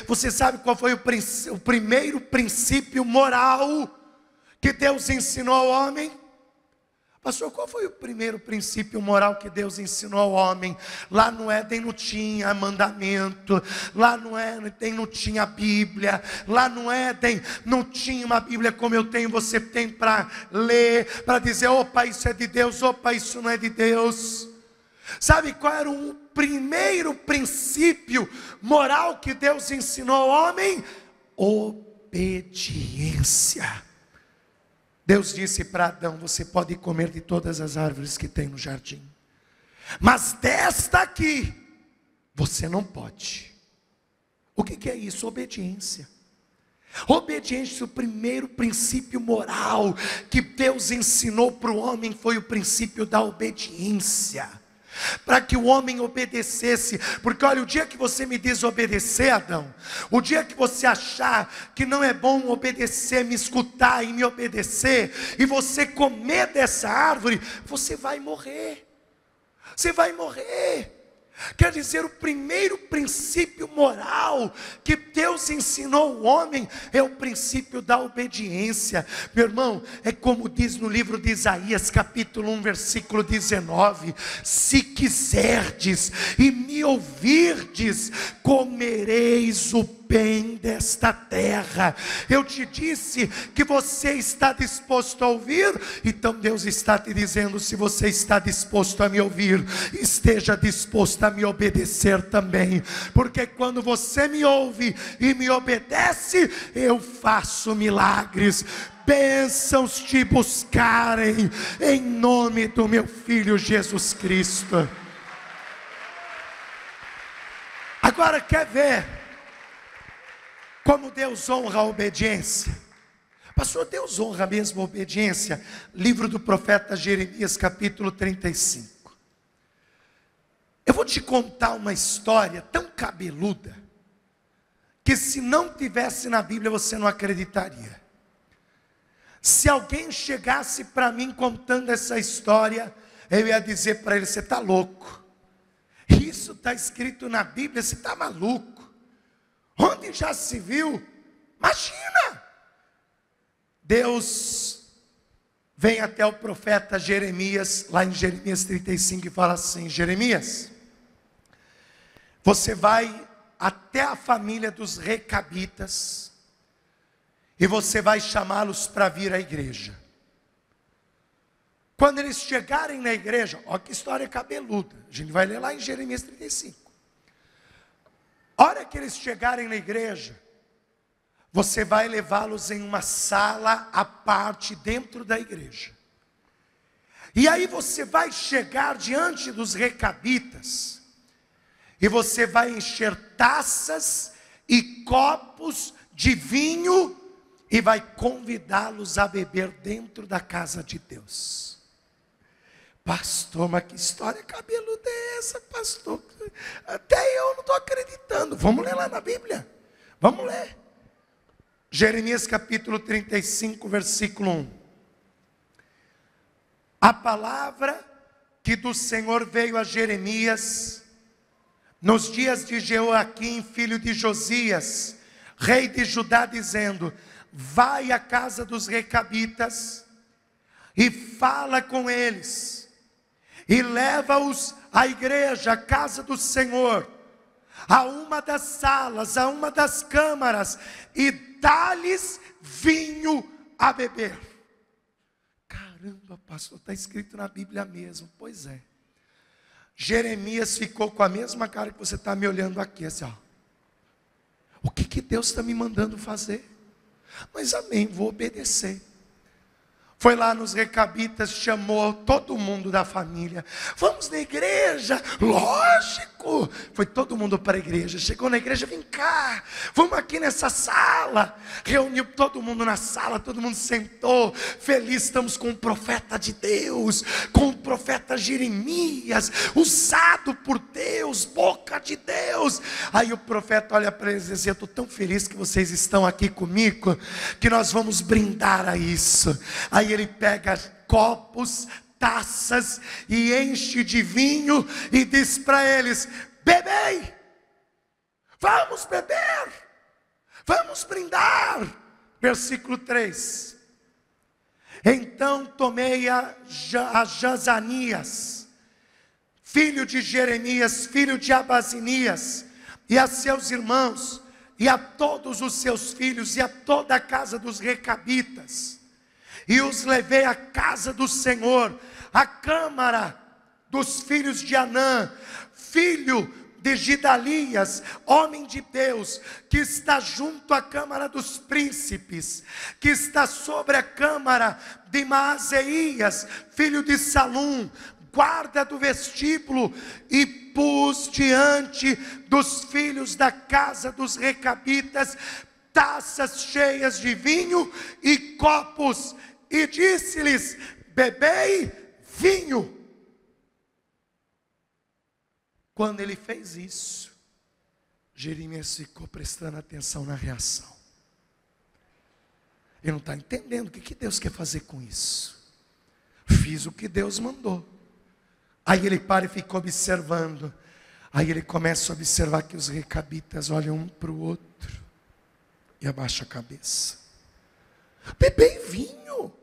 Você sabe qual foi o primeiro princípio moral que Deus ensinou ao homem? Pastor, qual foi o primeiro princípio moral que Deus ensinou ao homem? Lá no Éden não tinha mandamento, lá no Éden não tinha Bíblia, lá no Éden não tinha uma Bíblia como eu tenho, você tem para ler, para dizer, opa, isso é de Deus, opa, isso não é de Deus. Sabe qual era o primeiro princípio moral que Deus ensinou ao homem? Obediência. Deus disse para Adão, você pode comer de todas as árvores que tem no jardim, mas desta aqui, você não pode. O que é isso? Obediência. Obediência, o primeiro princípio moral que Deus ensinou para o homem foi o princípio da obediência. Para que o homem obedecesse, porque olha, o dia que você me desobedecer, Adão, o dia que você achar que não é bom obedecer, me escutar e me obedecer, e você comer dessa árvore, você vai morrer, você vai morrer. Quer dizer, o primeiro princípio moral que Deus ensinou ao homem é o princípio da obediência. Meu irmão, é como diz no livro de Isaías, capítulo 1, versículo 19: se quiserdes e me ouvirdes, comereis o bem desta terra. Eu te disse que você está disposto a ouvir, então Deus está te dizendo, se você está disposto a me ouvir, esteja disposto a me obedecer também, porque quando você me ouve e me obedece, eu faço milagres, bênçãos te buscarem, em nome do meu Filho Jesus Cristo. Agora quer ver como Deus honra a obediência? Pastor, Deus honra mesmo a obediência? Livro do profeta Jeremias, capítulo 35. Eu vou te contar uma história tão cabeluda, que se não tivesse na Bíblia você não acreditaria. Se alguém chegasse para mim contando essa história, eu ia dizer para ele, você está louco. Isso está escrito na Bíblia, você está maluco. Onde já se viu? Imagina! Deus vem até o profeta Jeremias, lá em Jeremias 35, e fala assim: Jeremias, você vai até a família dos recabitas, e você vai chamá-los para vir à igreja. Quando eles chegarem na igreja, olha que história cabeluda, a gente vai ler lá em Jeremias 35. A hora que eles chegarem na igreja, você vai levá-los em uma sala à parte dentro da igreja. E aí você vai chegar diante dos recabitas, e você vai encher taças e copos de vinho, e vai convidá-los a beber dentro da casa de Deus. Pastor, mas que história cabeluda é essa, pastor? Até eu não estou acreditando. Vamos ler lá na Bíblia. Vamos ler. Jeremias capítulo 35, versículo 1. A palavra que do Senhor veio a Jeremias, nos dias de Jeoaquim, filho de Josias, rei de Judá, dizendo: vai à casa dos recabitas, e fala com eles, e leva-os à igreja, à casa do Senhor, a uma das salas, a uma das câmaras, e dá-lhes vinho a beber. Caramba, pastor, está escrito na Bíblia mesmo. Pois é. Jeremias ficou com a mesma cara que você está me olhando aqui, assim, ó. O que Deus está me mandando fazer? Mas amém, vou obedecer. Foi lá nos recabitas, chamou todo mundo da família. Vamos na igreja? Lógico. Foi todo mundo para a igreja. Chegou na igreja, vem cá, vamos aqui nessa sala. Reuniu todo mundo na sala, todo mundo sentou. Feliz, estamos com o profeta de Deus, com o profeta Jeremias, usado por Deus, boca de Deus. Aí o profeta olha para eles e diz: eu estou tão feliz que vocês estão aqui comigo, que nós vamos brindar a isso. Aí ele pega copos, taças e enche de vinho e diz para eles: bebei, vamos beber. Vamos brindar. Versículo 3. Então tomei a Jazanias, filho de Jeremias, filho de Abazinias, e a seus irmãos, e a todos os seus filhos, e a toda a casa dos recabitas, e os levei à casa do Senhor, à câmara dos filhos de Anã, filho de Gidalias, homem de Deus, que está junto à câmara dos príncipes, que está sobre a câmara de Maaseias, filho de Salum, guarda do vestíbulo, e pus diante dos filhos da casa dos recabitas taças cheias de vinho e copos, e disse-lhes: bebei vinho. Quando ele fez isso, Jeremias ficou prestando atenção na reação. Ele não está entendendo o que Deus quer fazer com isso. Fiz o que Deus mandou. Aí ele para e fica observando. Aí ele começa a observar que os recabitas olham um para o outro e abaixa a cabeça. Bebei vinho.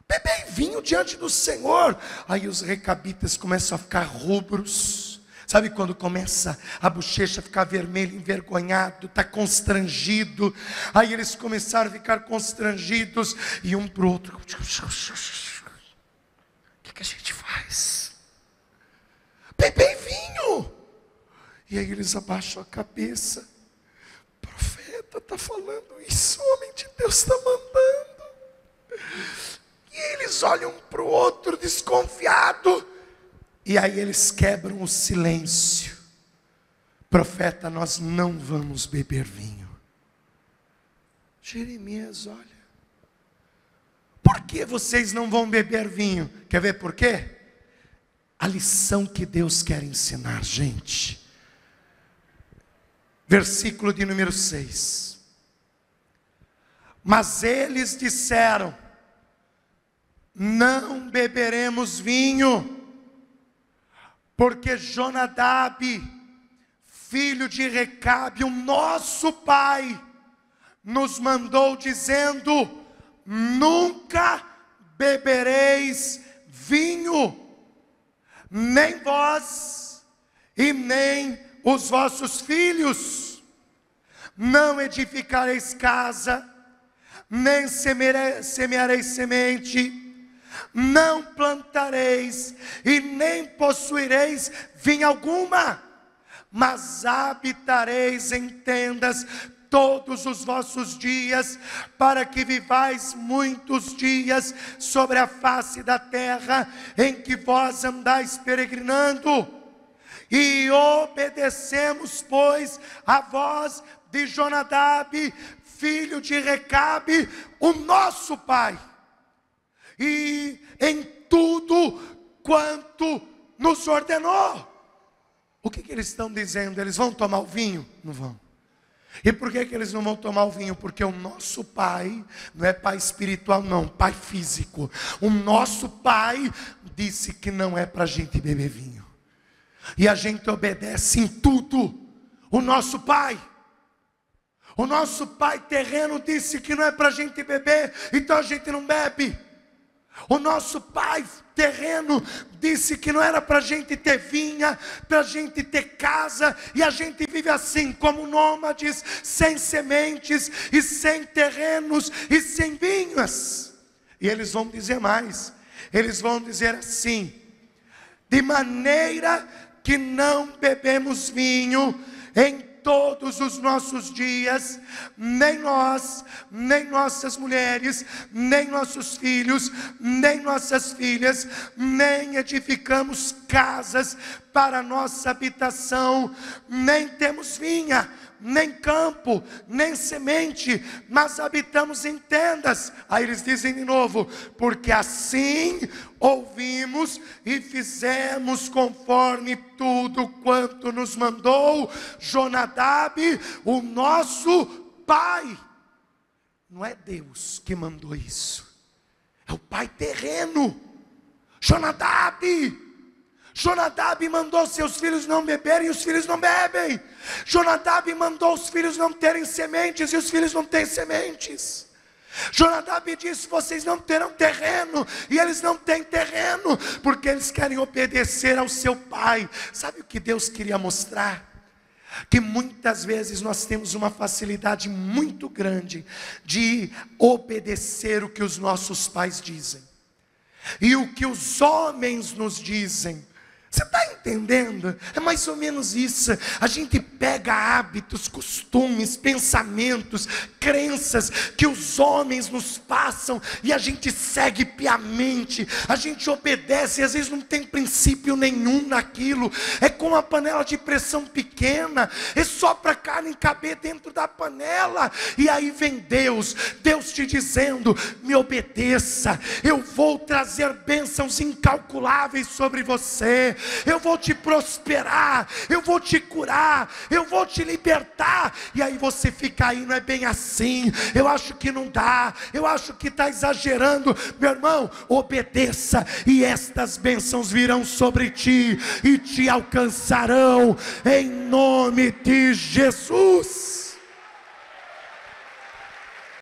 Bebei vinho diante do Senhor. Aí os recabitas começam a ficar rubros. Sabe quando começa a bochecha a ficar vermelha, envergonhado, está constrangido. Aí eles começaram a ficar constrangidos. E um para o outro: o que a gente faz? Bebei vinho. E aí eles abaixam a cabeça. O profeta está falando isso, o homem de Deus está mandando. E eles olham um para o outro desconfiado. E aí eles quebram o silêncio. Profeta, nós não vamos beber vinho. Jeremias, olha. Por que vocês não vão beber vinho? Quer ver por quê? A lição que Deus quer ensinar, gente. Versículo de número 6. Mas eles disseram: não beberemos vinho, porque Jonadab, filho de Recabe, o nosso pai, nos mandou dizendo: nunca bebereis vinho, nem vós e nem os vossos filhos. Não edificareis casa, nem semeareis semente, não plantareis e nem possuireis vinha alguma, mas habitareis em tendas todos os vossos dias, para que vivais muitos dias sobre a face da terra em que vós andais peregrinando. E obedecemos, pois, a voz de Jonadab, filho de Recabe, o nosso pai, e em tudo quanto nos ordenou. O que eles estão dizendo? Eles vão tomar o vinho? Não vão. E por que eles não vão tomar o vinho? Porque o nosso pai não é pai espiritual não, pai físico. O nosso pai disse que não é para a gente beber vinho. E a gente obedece em tudo. O nosso pai terreno disse que não é para a gente beber, então a gente não bebe. O nosso pai terreno disse que não era para a gente ter vinha, para a gente ter casa, e a gente vive assim, como nômades, sem sementes, e sem terrenos, e sem vinhas. E eles vão dizer mais, eles vão dizer assim: de maneira que não bebemos vinho em todos os nossos dias, nem nós, nem nossas mulheres, nem nossos filhos, nem nossas filhas, nem edificamos casas para nossa habitação, nem temos vinha, nem campo, nem semente, mas habitamos em tendas. Aí eles dizem de novo: porque assim ouvimos e fizemos conforme tudo quanto nos mandou Jonadab, o nosso pai. Não é Deus que mandou isso, é o pai terreno. Jonadab Jonadab mandou seus filhos não beberem e os filhos não bebem. Jonadab mandou os filhos não terem sementes e os filhos não têm sementes. Jonadab disse: vocês não terão terreno, e eles não têm terreno, porque eles querem obedecer ao seu pai. Sabe o que Deus queria mostrar? Que muitas vezes nós temos uma facilidade muito grande de obedecer o que os nossos pais dizem, e o que os homens nos dizem. Você está entendendo? É mais ou menos isso. A gente pega hábitos, costumes, pensamentos, crenças que os homens nos passam e a gente segue piamente, a gente obedece e às vezes não tem princípio nenhum naquilo. É como uma panela de pressão pequena, é só para a carne caber dentro da panela. E aí vem Deus te dizendo: me obedeça, eu vou trazer bênçãos incalculáveis sobre você. Eu vou te prosperar, eu vou te curar, eu vou te libertar. E aí você fica aí: não é bem assim, eu acho que não dá, eu acho que está exagerando. Meu irmão, obedeça, e estas bênçãos virão sobre ti e te alcançarão, em nome de Jesus.